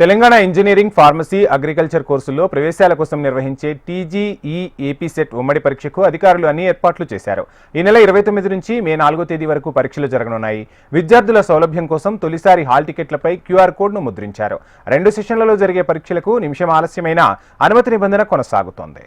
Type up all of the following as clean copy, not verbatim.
Telangana engineering, pharmacy, agriculture కోర్సుల్లో ప్రవేశాల కోసం నిర్వహించే టీజీఈ ఏపీ సెట్ ఉమ్మడి పరీక్షకు అధికారులు అన్ని ఏర్పాట్లు చేశారు. ఈ నెల 29 నుంచి మే 4వ తేదీ వరకు పరీక్షలు జరగనున్నాయి. విద్యార్థుల సౌలభ్యం కోసం తొలిసారి హాల్ టికెట్లపై క్యూఆర్ కోడ్ను ముద్రించారు. 2 సెషన్లలో జరిగే పరీక్షలకు నిమిషం ఆలస్యమైన అనుమతి నిబంధన కొనసాగుతోంది.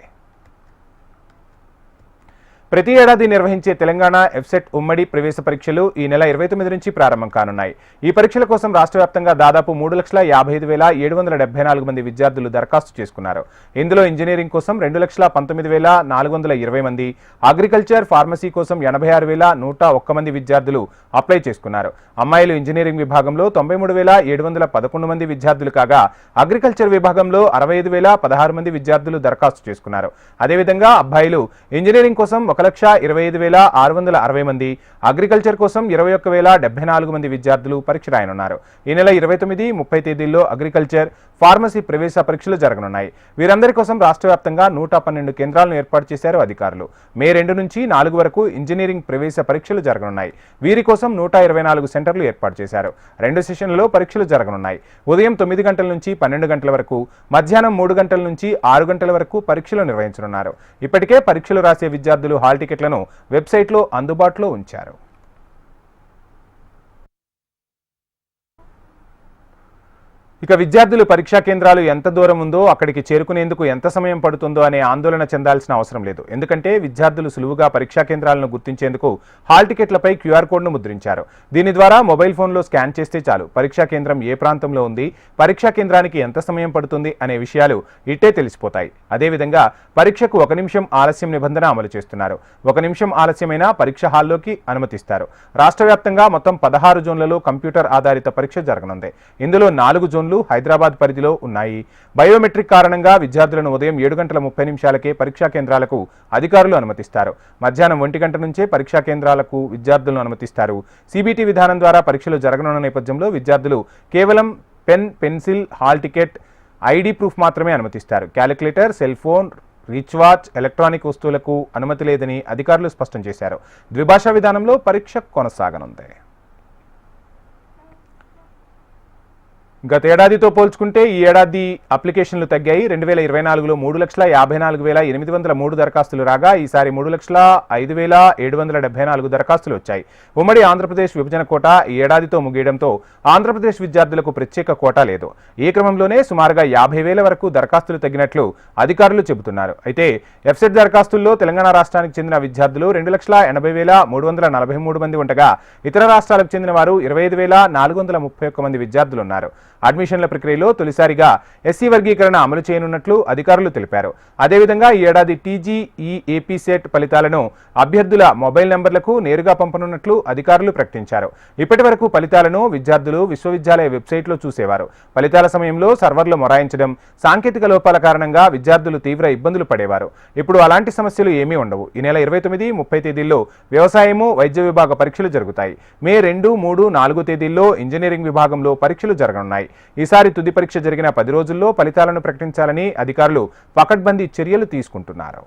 ప్రతి ఏడాది నిర్వహించే తెలంగాణ ఎఫ్సెట్ ఉమ్మడి ప్రవేశ పరీక్షలు ఈ నెల 29 నుంచి ప్రారంభం కానున్నాయి. ఈ పరీక్షల కోసం రాష్ట్ర వ్యాప్తంగా దాదాపు 3,55,774 మంది విద్యార్థులు దరఖాస్తు చేసుకున్నారు. ఇందులో ఇంజనీరింగ్ కోసం 2,19,420 మంది, అగ్రికల్చర్, ఫార్మసీ కోసం 86,101 మంది విద్యార్థులు అప్లై చేసుకున్నారు. అమ్మాయిలు ఇంజనీరింగ్ విభాగంలో 93,711 మంది విద్యార్థులు కాగా, అగ్రికల్చర్ విభాగంలో 65,016 మంది విద్యార్థులు దరఖాస్తు చేసుకున్నారు. అదేవిధంగా అబ్బాయిలు ఇంజనీరింగ్ కోసం 1,25,660 మంది, అగ్రికల్చర్ కోసం 21,074 మంది విద్యార్థులు పరీక్ష రాయనున్నారు. ఈ నెల 29, 30 తేదీల్లో అగ్రికల్చర్, ఫార్మసీ ప్రవేశ పరీక్షలు జరగనున్నాయి. వీరందరి కోసం రాష్ట్ర వ్యాప్తంగా 112 కేంద్రాలను ఏర్పాటు చేశారు అధికారులు. మే 2 నుంచి 4 వరకు ఇంజనీరింగ్ ప్రవేశ పరీక్షలు జరగనున్నాయి. వీరి కోసం 124 సెంటర్లు ఏర్పాటు చేశారు. 2 సెషన్లలో పరీక్షలు జరగనున్నాయి. ఉదయం 9 గంటల నుంచి 12 గంటల వరకు, మధ్యాహ్నం 3 గంటల నుంచి 6 గంటల వరకు పరీక్షలు నిర్వహించనున్నారు. ఇప్పటికే పరీక్షలు రాసే విద్యార్థులు హాల్ టికెట్లను వెబ్సైట్లో అందుబాటులో ఉంచారు. ఇక విద్యార్థులు పరీక్షా కేంద్రాలు ఎంత దూరం ఉందో, అక్కడికి చేరుకునేందుకు ఎంత సమయం పడుతుందో అనే ఆందోళన చెందాల్సిన అవసరం లేదు. ఎందుకంటే విద్యార్థులు సులువుగా పరీక్షా కేంద్రాలను గుర్తించేందుకు హాల్ టికెట్లపై క్యూఆర్ కోడ్ను ముద్రించారు. దీని ద్వారా మొబైల్ ఫోన్లో స్కాన్ చేస్తే చాలు పరీక్షా కేంద్రం ఏ ప్రాంతంలో ఉంది, పరీక్షా కేంద్రానికి ఎంత సమయం పడుతుంది అనే విషయాలు ఇట్టే తెలిసిపోతాయి. అదేవిధంగా పరీక్షకు 1 నిమిషం ఆలస్యం నిబంధన అమలు చేస్తున్నారు. 1 నిమిషం ఆలస్యమైనా పరీక్ష హాల్లోకి అనుమతిస్తారు. రాష్ట్ర వ్యాప్తంగా మొత్తం 16 జోన్లలో కంప్యూటర్ ఆధారిత పరీక్ష జరగనుంది. ఇందులో 4 జోన్లు హైదరాబాద్ పరిధిలో ఉన్నాయి. బయోమెట్రిక్ కారణంగా విద్యార్థులను ఉదయం 7:30 పరీక్షా కేంద్రాలకు అధికారులు అనుమతిస్తారు. మధ్యాహ్నం 1 గంట నుంచే పరీక్షా కేంద్రాలకు విద్యార్థులను అనుమతిస్తారు. సిబిటి విధానం ద్వారా పరీక్షలు జరగనున్న నేపథ్యంలో విద్యార్థులు కేవలం pen, pencil, hall ticket, ID proof మాత్రమే అనుమతిస్తారు. Calculator, cell phone, rich watch, electronic వస్తువులకు అనుమతి లేదని అధికారులు స్పష్టం చేశారు. ద్విభాషా విధానంలో పరీక్ష కొనసాగనుంది. గత ఏడాదితో పోల్చుకుంటే ఈ ఏడాది అప్లికేషన్లు తగ్గాయి. 2024లో 3,54,803 దరఖాస్తులు రాగా ఈసారి 3,05,774 దరఖాస్తులు వచ్చాయి. ఉమ్మడి ఆంధ్రప్రదేశ్ విభజన కోటా ఈ ఏడాదితో ముగియడంతో ఆంధ్రప్రదేశ్ విద్యార్థులకు ప్రత్యేక కోటా లేదు. ఈ క్రమంలోనే సుమారుగా 50,000 వరకు దరఖాస్తులు తగ్గినట్లు అధికారులు చెబుతున్నారు. అయితే ఎఫ్సెట్ దరఖాస్తుల్లో తెలంగాణ రాష్ట్రానికి చెందిన విద్యార్థులు 2,80,343 మంది ఉండగా, ఇతర రాష్ట్రాలకు చెందిన వారు 25,431 మంది విద్యార్థులున్నారు. అడ్మిషన్ల ప్రక్రియలో తొలిసారిగా ఎస్సీ వర్గీకరణ అమలు చేయనున్నట్లు అధికారులు తెలిపారు. అదేవిధంగా ఈ ఏడాది టీజీఈ ఏపీ సెట్ ఫలితాలను అభ్యర్థుల మొబైల్ నంబర్లకు నేరుగా పంపనున్నట్లు అధికారులు ప్రకటించారు. ఇప్పటి వరకు ఫలితాలను విద్యార్థులు విశ్వవిద్యాలయ వెబ్సైట్లో చూసేవారు. ఫలితాల సమయంలో సర్వర్లు మొరాయించడం, సాంకేతిక లోపాల కారణంగా విద్యార్థులు తీవ్ర ఇబ్బందులు పడేవారు. ఇప్పుడు అలాంటి సమస్యలు ఏమీ ఉండవు. ఈ నెల 29, 30 తేదీల్లో వ్యవసాయము, వైద్య విభాగ పరీక్షలు జరుగుతాయి. మే 2, 3, 4 తేదీల్లో ఇంజనీరింగ్ విభాగంలో పరీక్షలు జరగనున్నాయి. ఈసారి తుది పరీక్ష జరిగిన 10 రోజుల్లో ఫలితాలను ప్రకటించాలని అధికారులు పకడ్బందీ చర్యలు తీసుకుంటున్నారు.